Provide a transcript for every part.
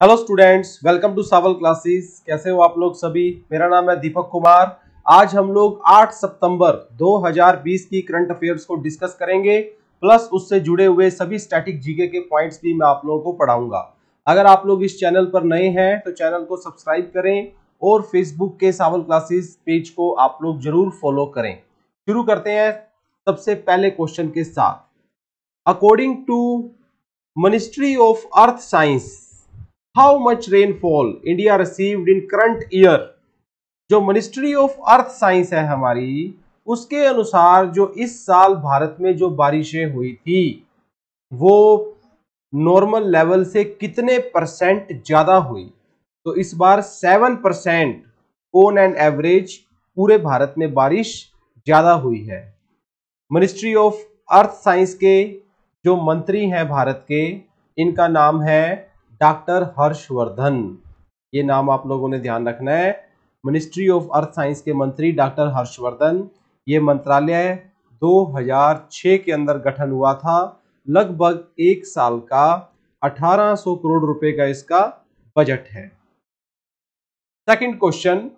Hello students, welcome to सावल classes. कैसे हो आप लोग सभी? मेरा नाम है दीपक कुमार। आज हम लोग 8 सितंबर 2020 की करंट अफेयर्स को डिस्कस करेंगे, प्लस उससे जुड़े हुए सभी स्टैटिक जीके के पॉइंट्स भी मैं आप लोगों को पढ़ाऊंगा। अगर आप लोग इस चैनल पर नए हैं तो चैनल को सब्सक्राइब करें और फेसबुक के सावल क्लासेस पेज को आप लोग जरूर फॉलो करें। शुरू करते हैं सबसे पहले क्वेश्चन के साथ। According to ministry of earth science, how much rainfall India received in current year. जो मिनिस्ट्री ऑफ अर्थ साइंस है हमारी, उसके अनुसार जो इस साल भारत में जो बारिशें हुई थी वो नॉर्मल लेवल से कितने परसेंट ज्यादा हुई? तो इस बार 7% ऑन एन एवरेज पूरे भारत में बारिश ज्यादा हुई है। मिनिस्ट्री ऑफ अर्थ साइंस के जो मंत्री हैं भारत के, इनका नाम है डॉक्टर हर्षवर्धन। ये नाम आप लोगों ने ध्यान रखना है। मिनिस्ट्री ऑफ अर्थ साइंस के मंत्री डॉक्टर हर्षवर्धन। ये मंत्रालय 2006 के अंदर गठन हुआ था। लगभग एक साल का 1800 करोड़ रुपए का इसका बजट है। Second question,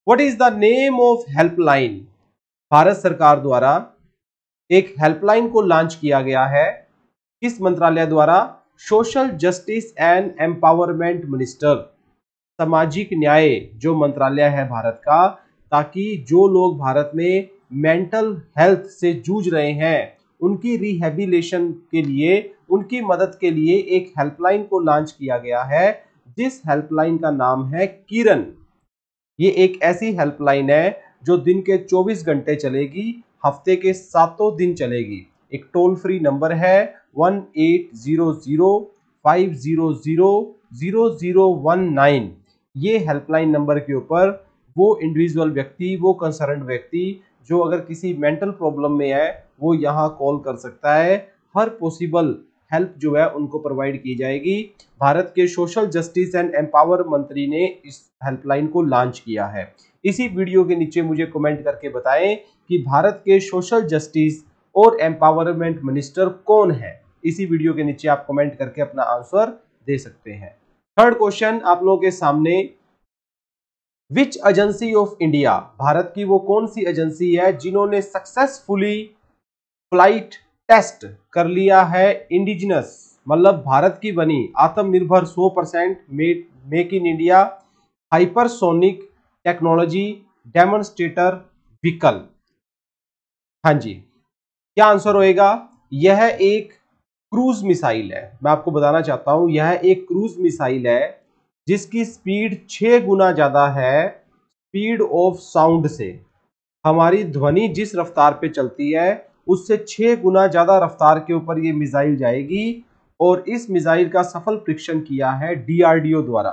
what is the name of helpline? Bharat सरकार द्वारा एक हेल्पलाइन को लॉन्च किया गया है। किस मंत्रालय द्वारा? Social justice and empowerment minister, सामाजिक न्याय जो मंत्रालय है भारत का, ताकि जो लोग भारत में मेंटल हेल्थ से जूझ रहे हैं उनकी रिहेबिलिटेशन के लिए, उनकी मदद के लिए एक हेल्पलाइन को लॉन्च किया गया है, जिस हेल्पलाइन का नाम है किरण। ये एक ऐसी हेल्पलाइन है जो दिन के 24 घंटे चलेगी, हफ्ते के 7 दिन चलेगी। एक टोल फ्री नंबर है 1800-500-0019। ये हेल्पलाइन नंबर के ऊपर वो इंडिविजुअल व्यक्ति, वो कंसर्न्ड व्यक्ति जो अगर किसी मेंटल प्रॉब्लम में है, वो यहाँ कॉल कर सकता है। हर पॉसिबल हेल्प जो है उनको प्रोवाइड की जाएगी। भारत के सोशल जस्टिस एंड एम्पावर मंत्री ने इस हेल्पलाइन को लॉन्च किया है। इसी वीडियो के नीचे मुझे कमेंट करके बताएं कि भारत के सोशल जस्टिस और एम्पावरमेंट मिनिस्टर कौन है। इसी वीडियो के नीचे आप कमेंट करके अपना आंसर दे सकते हैं। थर्ड क्वेश्चन आप लोगों के सामने, विच एजेंसी ऑफ इंडिया, भारत की वो कौन सी एजेंसी है जिन्होंने सक्सेसफुली फ्लाइट टेस्ट कर लिया है इंडिजिनस, मतलब भारत की बनी आत्मनिर्भर 100% make in India hypersonic technology demonstrator vehicle? हाँ जी, क्या आंसर होएगा? यह एक क्रूज मिसाइल है। मैं आपको बताना चाहता हूं, यह एक क्रूज मिसाइल है जिसकी स्पीड 6 गुना ज्यादा है स्पीड ऑफ साउंड से। हमारी ध्वनि जिस रफ्तार पे चलती है उससे 6 गुना ज्यादा रफ्तार के ऊपर ये मिसाइल जाएगी। और इस मिसाइल का सफल परीक्षण किया है डीआरडीओ द्वारा।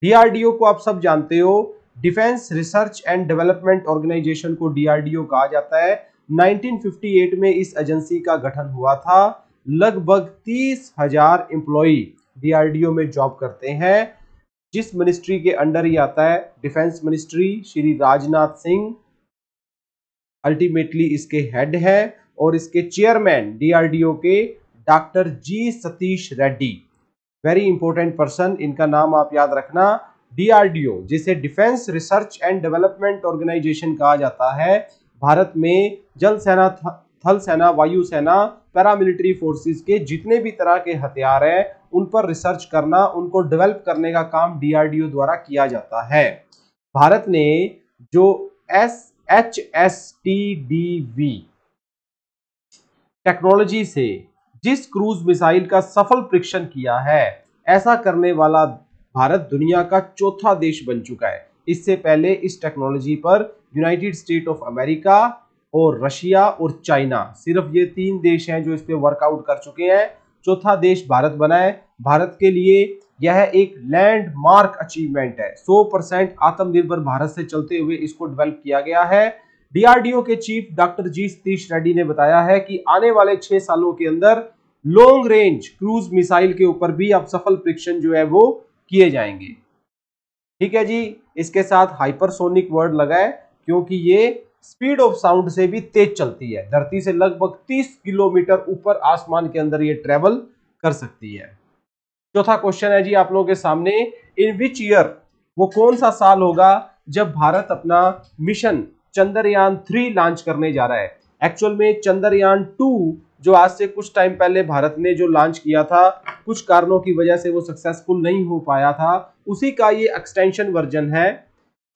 डीआरडीओ को आप सब जानते हो, defence research and development organisation को डीआरडीओ कहा जाता है। 1958 में इस एजेंसी का गठन हुआ था। लगभग 30,000 एम्प्लॉई डीआरडीओ में जॉब करते हैं। जिस मिनिस्ट्री के अंडर ही आता है, defence ministry, Shri Rajnath Singh ultimately इसके हेड है। और इसके चेयरमैन डीआरडीओ के doctor G Satheesh Reddy, very important person, इनका नाम आप याद रखना। डीआरडीओ जिसे defence research and development organisation कहा जाता है, भारत में जल सेना, थल सेना, वायु सेना, पैरामिलिट्री फोर्सेस के जितने भी तरह के हथियार हैं उन पर रिसर्च करना, उनको डेवलप करने का काम डीआरडीओ द्वारा किया जाता है। भारत ने जो HSTDV टेक्नोलॉजी से जिस क्रूज मिसाइल का सफल परीक्षण किया है, ऐसा करने वाला भारत दुनिया का चौथा देश बन चुका है। इससे पहले इस टेक्नोलॉजी पर यूनाइटेड स्टेट ऑफ अमेरिका और रशिया और चाइना, सिर्फ ये 3 देश हैं जो इस पे वर्कआउट कर चुके हैं। चौथा देश भारत बना है। भारत के लिए यह एक लैंडमार्क अचीवमेंट है। 100% आत्मनिर्भर भारत से चलते हुए इसको डेवलप किया गया है। डीआरडीओ के chief doctor G Satheesh Reddy ने बताया है कि आने वाले 6 सालों के अंदर लॉन्ग रेंज क्रूज मिसाइल के ऊपर भी अब सफल परीक्षण जो है वो किए जाएंगे। ठीक है जी, इसके साथ हाइपरसोनिक वर्ड लगा है क्योंकि ये स्पीड ऑफ साउंड से भी तेज चलती है। धरती से लगभग 30 किलोमीटर ऊपर आसमान के अंदर ये ट्रेवल कर सकती है। चौथा क्वेश्चन है जी आप लोगों के सामने, इन विच ईयर, वो कौन सा साल होगा जब भारत अपना मिशन चंद्रयान 3 लॉन्च करने जा रहा है। एक्चुअल में चंद्रयान 2 जो आज से कुछ टाइम पहले भारत ने जो लॉन्च किया था, कुछ कारणों की वजह से वो सक्सेसफुल नहीं हो पाया था, उसी का ये एक्सटेंशन वर्जन है।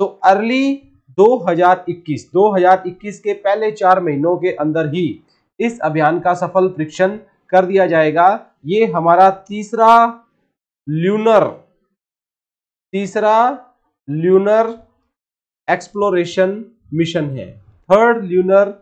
तो अर्ली 2021 के पहले 4 महीनों के अंदर ही इस अभियान का सफल परीक्षण कर दिया जाएगा। ये हमारा तीसरा ल्यूनर एक्सप्लोरेशन मिशन है। थर्ड ल्यूनर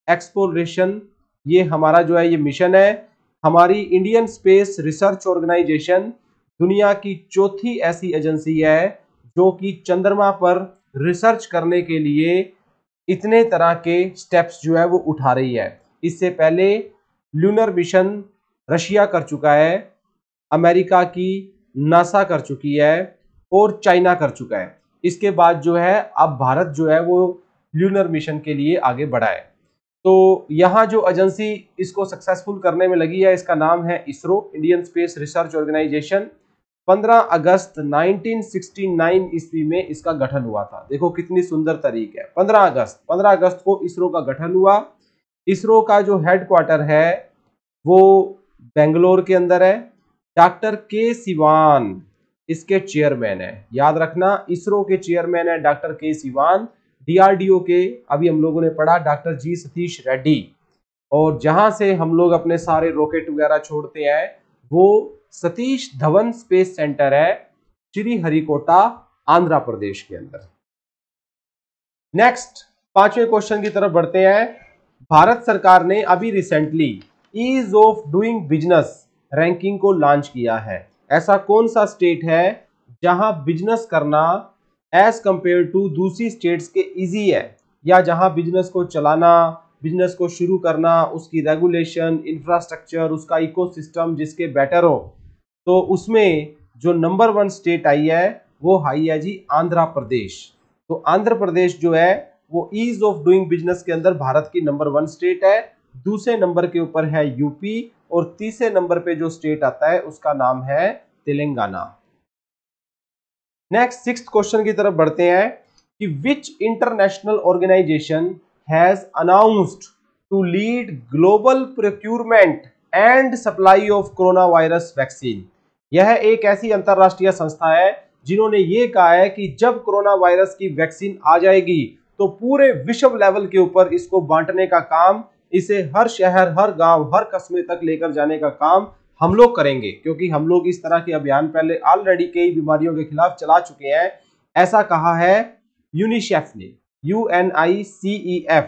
एक्सप्लोरेशन ये हमारा जो है ये मिशन है। हमारी इंडियन स्पेस रिसर्च ऑर्गेनाइजेशन दुनिया की चौथी ऐसी एजेंसी है जो कि चंद्रमा पर रिसर्च करने के लिए इतने तरह के स्टेप्स जो है वो उठा रही है। इससे पहले ल्यूनर मिशन रशिया कर चुका है, अमेरिका की नासा कर चुकी है और चाइना कर चुका है। इसके बाद जो है अब भारत जो है वो ल्यूनर मिशन के लिए आगे बढ़ा है। तो यहाँ जो एजेंसी इसको सक्सेसफुल करने में लगी है इसका नाम है ISRO, Indian space research organisation. 15 अगस्त 1969 ईस्वी में इसका गठन हुआ था। देखो कितनी सुंदर तारीख है, 15 अगस्त को इसरो का गठन हुआ। इसरो का जो हेडक्वार्टर है वो बेंगलोर के अंदर है। डॉक्टर के सिवान इसके चेयरमैन है। याद रखना, इसरो के चेयरमैन है डॉक्टर के सिवान। डीआरडीओ के अभी हम लोगों ने पढ़ा डॉक्टर जी सतीश रेड्डी। और जहां से हम लोग अपने सारे रॉकेट वगैरह छोड़ते हैं वो सतीश धवन स्पेस सेंटर है, श्रीहरिकोटा, आंध्र प्रदेश के अंदर। नेक्स्ट 5वें क्वेश्चन की तरफ बढ़ते हैं। भारत सरकार ने अभी recently ease of doing business ranking को लॉन्च किया है। ऐसा कौन सा स्टेट है जहां बिजनेस करना एज कंपेयर टू दूसरी स्टेट्स के इजी है, या जहां बिजनेस को चलाना, बिजनेस को शुरू करना, उसकी रेगुलेशन, इंफ्रास्ट्रक्चर, उसका इकोसिस्टम जिसके बेटर हो, तो उसमें जो नंबर 1 स्टेट आई है वो आई है जी आंध्र प्रदेश। तो आंध्र प्रदेश जो है वो ईज ऑफ डूइंग बिजनेस के अंदर भारत की नंबर 1 स्टेट है। दूसरे नंबर के ऊपर है यूपी और तीसरे नंबर पे जो स्टेट आता है उसका नाम है तेलंगाना। नेक्स्ट 6th क्वेश्चन की तरफ बढ़ते हैं कि which international organisation has announced to lead global procurement and supply of corona virus vaccine. यह एक ऐसी अंतरराष्ट्रीय संस्था है जिन्होंने ये कहा है कि जब कोरोना वायरस की वैक्सीन आ जाएगी तो पूरे विश्व लेवल के ऊपर इसको बांटने का काम, इसे हर शहर, हर गांव, हर कस्बे तक लेकर जाने का काम हम लोग करेंगे, क्योंकि हम लोग इस तरह के अभियान पहले ऑलरेडी कई बीमारियों के खिलाफ चला चुके हैं। ऐसा कहा है यूनिसेफ ने, UNICEF।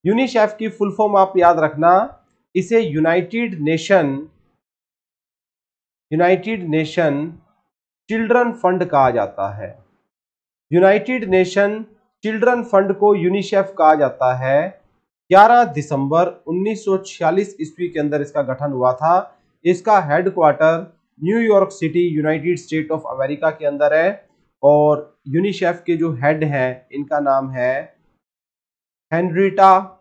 यूनिसेफ की फुल फॉर्म आप याद रखना, इसे यूनाइटेड नेशन चिल्ड्रन फंड कहा जाता है। यूनाइटेड नेशन चिल्ड्रन फंड को यूनिसेफ कहा जाता है। 11 दिसंबर 1946 ईस्वी के अंदर इसका गठन हुआ था। इसका headquarter New York city, United state of America के अंदर है। और यूनिसेफ के जो हेड हैं इनका नाम है हेनरिटा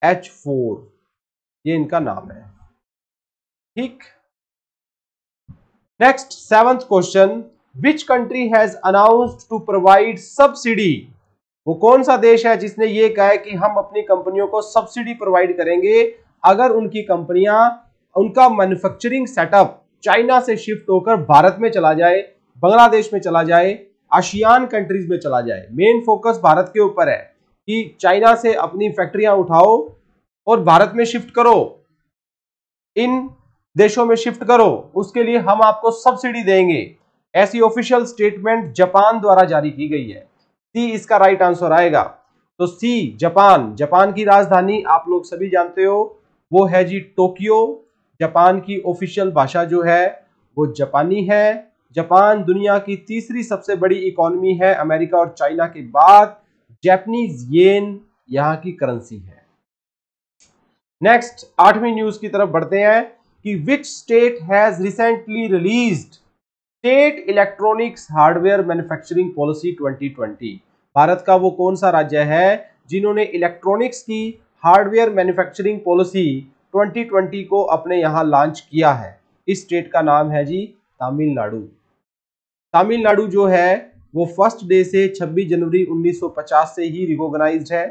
H4, ये इनका नाम है। ठीक। Next 7th question, which country has announced to provide subsidy. वो कौन सा देश है जिसने ये कहा है कि हम अपनी कंपनियों को सब्सिडी प्रोवाइड करेंगे अगर उनकी कंपनियां, उनका मैन्युफैक्चरिंग सेटअप चाइना से शिफ्ट होकर भारत में चला जाए, बांग्लादेश में चला जाए, आसियान कंट्रीज में चला जाए। मेन फोकस भारत के ऊपर है कि चाइना से अपनी फैक्ट्रियां उठाओ और भारत में शिफ्ट करो, इन देशों में शिफ्ट करो, उसके लिए हम आपको सब्सिडी देंगे। ऐसी ऑफिशियल स्टेटमेंट जापान द्वारा जारी की गई है। सी इसका राइट आंसर आएगा। तो सी जापान की राजधानी आप लोग सभी जानते हो वो है जी टोक्यो। जापान की ऑफिशियल भाषा जो है वो जापानी है। जापान दुनिया की तीसरी सबसे बड़ी इकोनॉमी है, अमेरिका और चाइना के बाद। जापानीज येन यहाँ की करेंसी है। नेक्स्ट 8वीं न्यूज की तरफ बढ़ते हैं कि विच state has recently released state electronics hardware manufacturing policy 2020। Bharat का वो कौन सा राज्य है जिन्होंने इलेक्ट्रॉनिक्स की हार्डवेयर मैन्युफैक्चरिंग पॉलिसी 2020 को अपने यहां लॉन्च किया है। इस स्टेट का नाम है जी तमिलनाडु। तमिलनाडु जो है वो फर्स्ट डे से 26 जनवरी 1950 से ही रिकॉग्नाइज्ड है।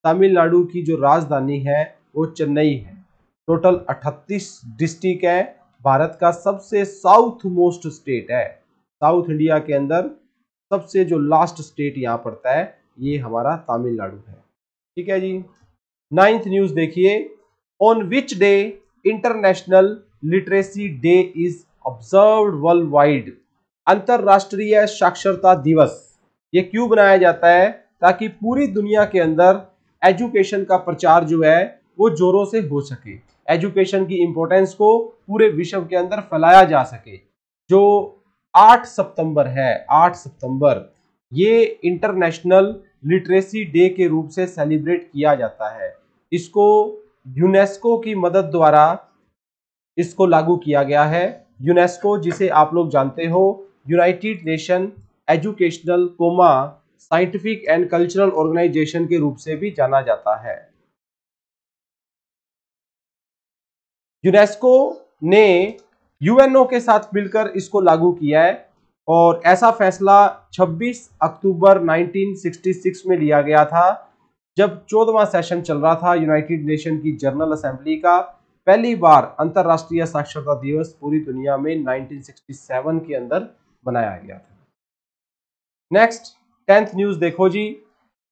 तमिलनाडु की जो राजधानी है वो चेन्नई है। टोटल 38 डिस्ट्रिक्ट है। भारत का सबसे साउथ मोस्ट स्टेट है। साउथ इंडिया के अंदर सबसे जो लास्ट स्टेट यहाँ पड़ता है ये हमारा तमिलनाडु है। ठीक है जी। 9th न्यूज देखिए, on which day international literacy day is observed world wide. अंतरराष्ट्रीय साक्षरता दिवस ये क्यों बनाया जाता है? ताकि पूरी दुनिया के अंदर एजुकेशन का प्रचार जो है वो जोरों से हो सके, एजुकेशन की इंपॉर्टेंस को पूरे विश्व के अंदर फैलाया जा सके। जो 8 सितंबर है, 8 सितंबर ये इंटरनेशनल लिटरेसी डे के रूप से सेलिब्रेट किया जाता है। इसको यूनेस्को की मदद द्वारा इसको लागू किया गया है। यूनेस्को जिसे आप लोग जानते हो united nation educational scientific and cultural organisation के रूप से भी जाना जाता है। यूनेस्को ने यूएनओ के साथ मिलकर इसको लागू किया है और ऐसा फैसला 26 अक्टूबर 1966 में लिया गया था, जब 14वां सेशन चल रहा था यूनाइटेड नेशन की जनरल असेंबली का। पहली बार अंतरराष्ट्रीय साक्षरता दिवस पूरी दुनिया में 1967 के अंदर बनाया गया था। नेक्स्ट 10th न्यूज देखो जी,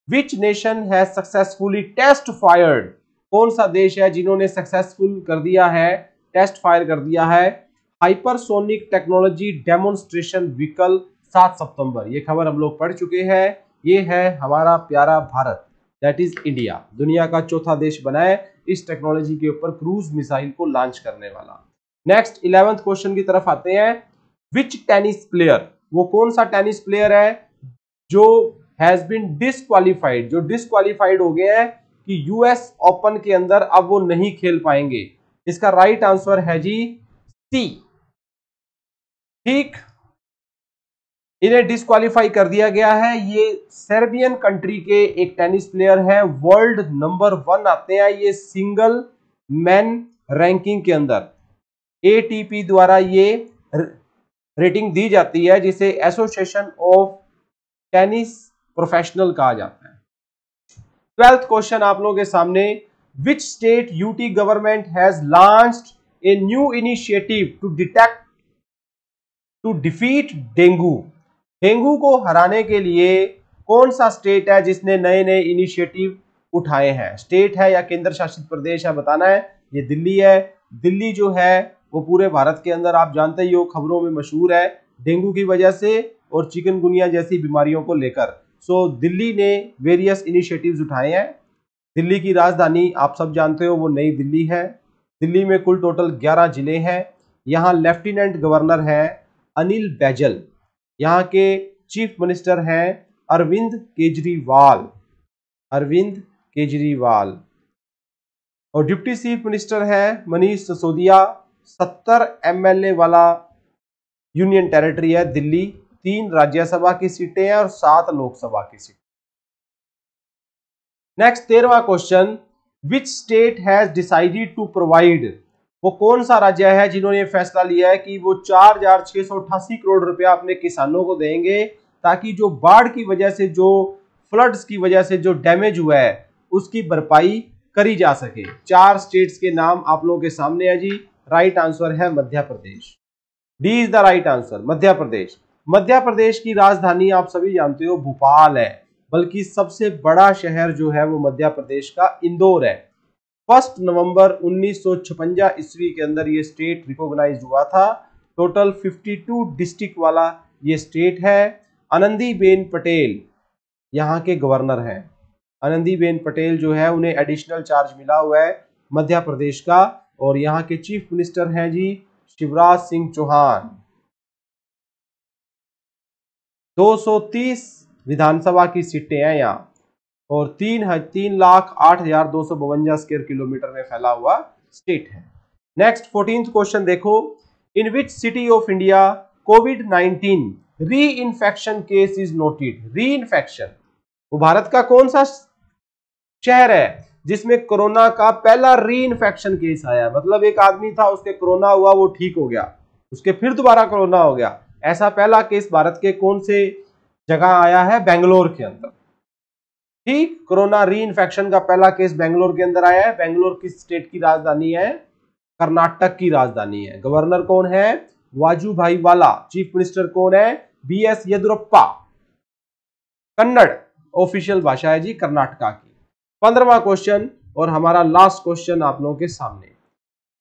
which nation has successfully test fired. कौन सा देश है जिन्होंने सक्सेसफुल कर दिया है, टेस्ट फायर कर दिया है हाइपरसोनिक टेक्नोलॉजी डेमोन्स्ट्रेशन व्हीकल 7 सितंबर। ये खबर हम लोग पढ़ चुके हैं। ये है हमारा प्यारा भारत, दैट इज इंडिया, दुनिया का चौथा देश बना है इस टेक्नोलॉजी के ऊपर क्रूज मिसाइल को लॉन्च करने वाला। नेक्स्ट 11th क्वेश्चन की तरफ आते हैं, विच टेनिस प्लेयर, वो कौन सा टेनिस प्लेयर है जो हैज बीन डिस्क्वालीफाइड, जो डिस्क्वालीफाइड हो गए हैं कि यूएस ओपन के अंदर अब वो नहीं खेल पाएंगे। इसका राइट आंसर है जी सी। ठीक, इन्हें डिस्क्वालीफाई कर दिया गया है। ये सर्बियन कंट्री के एक टेनिस प्लेयर है, वर्ल्ड नंबर 1 आते हैं ये सिंगल मैन रैंकिंग के अंदर। एटीपी द्वारा ये रेटिंग दी जाती है जिसे एसोसिएशन ऑफ टेनिस प्रोफेशनल कहा जाता है। 12th क्वेश्चन आप लोगों के सामने, which state UT government has launched a new initiative to defeat dengue. Dengue को हराने के लिए कौन सा स्टेट है जिसने नए नए इनिशिएटिव उठाए हैं? स्टेट है या केंद्र शासित प्रदेश है बताना है। ये दिल्ली है। दिल्ली जो है वो पूरे भारत के अंदर आप जानते ही हो खबरों में मशहूर है डेंगू की वजह से और चिकनगुनिया जैसी बीमारियों को लेकर। सो दिल्ली ने वेरियस इनिशिएटिव्स उठाए हैं। दिल्ली की राजधानी आप सब जानते हो वो नई दिल्ली है। दिल्ली में कुल टोटल 11 जिले हैं। यहाँ लेफ्टिनेंट गवर्नर है अनिल बैजल, यहाँ के चीफ मिनिस्टर हैं अरविंद केजरीवाल, अरविंद केजरीवाल, और डिप्टी चीफ मिनिस्टर है मनीष सिसोदिया। 70 एमएलए वाला यूनियन टेरिटरी है दिल्ली। 3 राज्यसभा की सीटें हैं और 7 लोकसभा की सीटें। नेक्स्ट 13वां question, which state has decided to provide, वो कौन सा राज्य है जिन्होंने ये फैसला लिया है कि वो 4,688 करोड़ रुपया अपने किसानों को देंगे ताकि जो बाढ़ की वजह से, जो फ्लड्स की वजह से जो डैमेज हुआ है उसकी भरपाई करी जा सके। 4 स्टेट्स के नाम आप लोगों के सामने है जी। राइट आंसर है Madhya Pradesh. D is the right answer, Madhya Pradesh. Madhya Pradesh की राजधानी आप सभी जानते हो भोपाल है, बल्कि सबसे बड़ा शहर जो है वो मध्य प्रदेश का इंदौर है। 1 नवंबर 1956 ईस्वी के अंदर ये स्टेट रिकॉग्नाइज हुआ था। टोटल 52 डिस्ट्रिक्ट वाला ये स्टेट है। आनंदीबेन पटेल यहाँ के गवर्नर हैं। आनंदीबेन पटेल जो है उन्हें एडिशनल चार्ज मिला हुआ है मध्य प्रदेश का, और यहाँ के चीफ मिनिस्टर हैं जी शिवराज सिंह चौहान। 230 विधानसभा की सीटें हैं यहाँ और 3,08,252 स्क्वायर किलोमीटर में फैला हुआ स्टेट है। नेक्स्ट 14th क्वेश्चन देखो, इन विच सिटी ऑफ इंडिया कोविड-19 री इन्फेक्शन केस इज नोटेड। री इन्फेक्शन, वो भारत का कौन सा शहर है जिसमें कोरोना का पहला री इन्फेक्शन केस आया। मतलब एक आदमी था, उसके कोरोना हुआ, वो ठीक हो गया, उसके फिर दोबारा कोरोना हो गया। ऐसा पहला केस भारत के कौन से जगह आया है? बेंगलोर के अंदर। ठीक, कोरोना री इन्फेक्शन का पहला केस बेंगलोर के अंदर आया है। बेंगलोर किस स्टेट की राजधानी है? कर्नाटक की राजधानी है। गवर्नर कौन है? वाजूभाई वाला। चीफ मिनिस्टर कौन है? बीएस येदुरप्पा। कन्नड़ ऑफिशियल भाषा है जी कर्नाटका की। 15वां क्वेश्चन और हमारा लास्ट क्वेश्चन आप लोगों के सामने।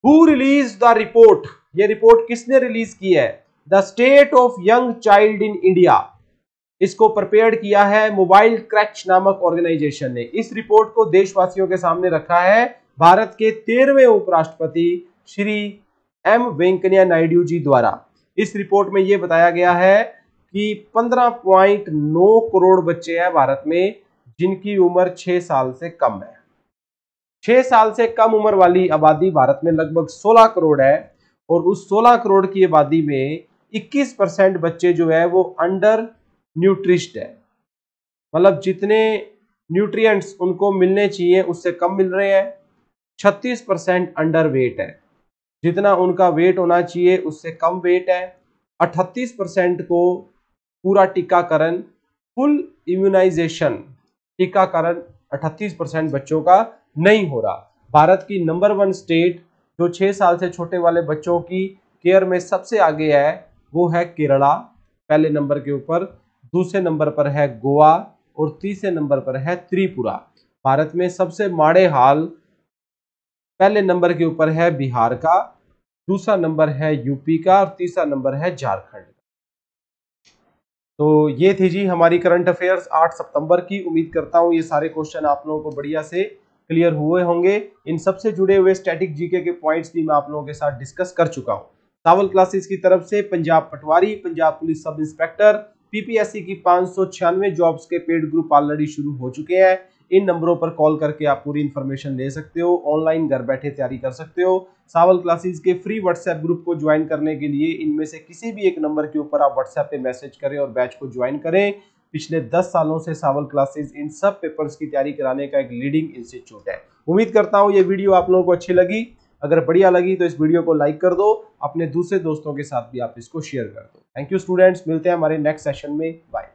Who release the report? ये रिपोर्ट किसने रिलीज की है? The state of young child in India. इसको प्रिपेयर किया है मोबाइल क्रैच नामक ऑर्गेनाइजेशन ने। इस रिपोर्ट को देशवासियों के सामने रखा है भारत के 13वें उपराष्ट्रपति श्री एम वेंकैया नायडू जी द्वारा। इस रिपोर्ट में यह बताया गया है कि 15.9 करोड़ बच्चे हैं भारत में जिनकी उम्र 6 साल से कम है। 6 साल से कम उम्र वाली आबादी भारत में लगभग 16 करोड़ है और उस 16 करोड़ की आबादी में 21% बच्चे जो है वो अंडर न्यूट्रिश्ड है। मतलब जितने न्यूट्रिएंट्स उनको मिलने चाहिए उससे कम मिल रहे हैं। 36% अंडर वेट है, जितना उनका वेट होना चाहिए उससे कम वेट है। 38% को पूरा टीकाकरण, फुल इम्यूनाइजेशन, टीकाकरण 38% बच्चों का नहीं हो रहा। भारत की नंबर 1 स्टेट जो 6 साल से छोटे वाले बच्चों की केयर में सबसे आगे है वो है केरला, पहले नंबर के ऊपर। दूसरे नंबर पर है गोवा और तीसरे नंबर पर है त्रिपुरा। भारत में सबसे माड़े हाल पहले नंबर के ऊपर है बिहार का, दूसरा नंबर है यूपी का और तीसरा नंबर है झारखंड। तो ये थी जी हमारी करंट अफेयर्स 8 सितंबर की। उम्मीद करता हूँ ये सारे क्वेश्चन आप लोगों को बढ़िया से क्लियर हुए होंगे। इन सबसे जुड़े हुए स्टैटिक जीके के पॉइंट्स भी मैं आप लोगों के साथ डिस्कस कर चुका हूँ। सावल क्लासेस की तरफ से Punjab patwari, Punjab police sub inspector, PPSC की 596 जॉब्स के पेड ग्रुप ऑलरेडी शुरू हो चुके हैं। इन नंबरों पर कॉल करके आप पूरी इंफॉर्मेशन ले सकते हो, ऑनलाइन घर बैठे तैयारी कर सकते हो। सावल क्लासेस के फ्री व्हाट्सएप ग्रुप को ज्वाइन करने के लिए इनमें से किसी भी एक नंबर के ऊपर आप व्हाट्सएप पे मैसेज करें और बैच को ज्वाइन करें। पिछले 10 सालों से सावल क्लासेस इन सब पेपर्स की तैयारी कराने का एक लीडिंग इंस्टीट्यूट है। उम्मीद करता हूं ये वीडियो आप लोगों को अच्छी लगी। अगर बढ़िया लगी तो इस वीडियो को लाइक कर दो, अपने दूसरे दोस्तों के साथ भी आप इसको शेयर कर दो। थैंक यू स्टूडेंट्स, मिलते हैं हमारे नेक्स्ट सेशन में। बाय।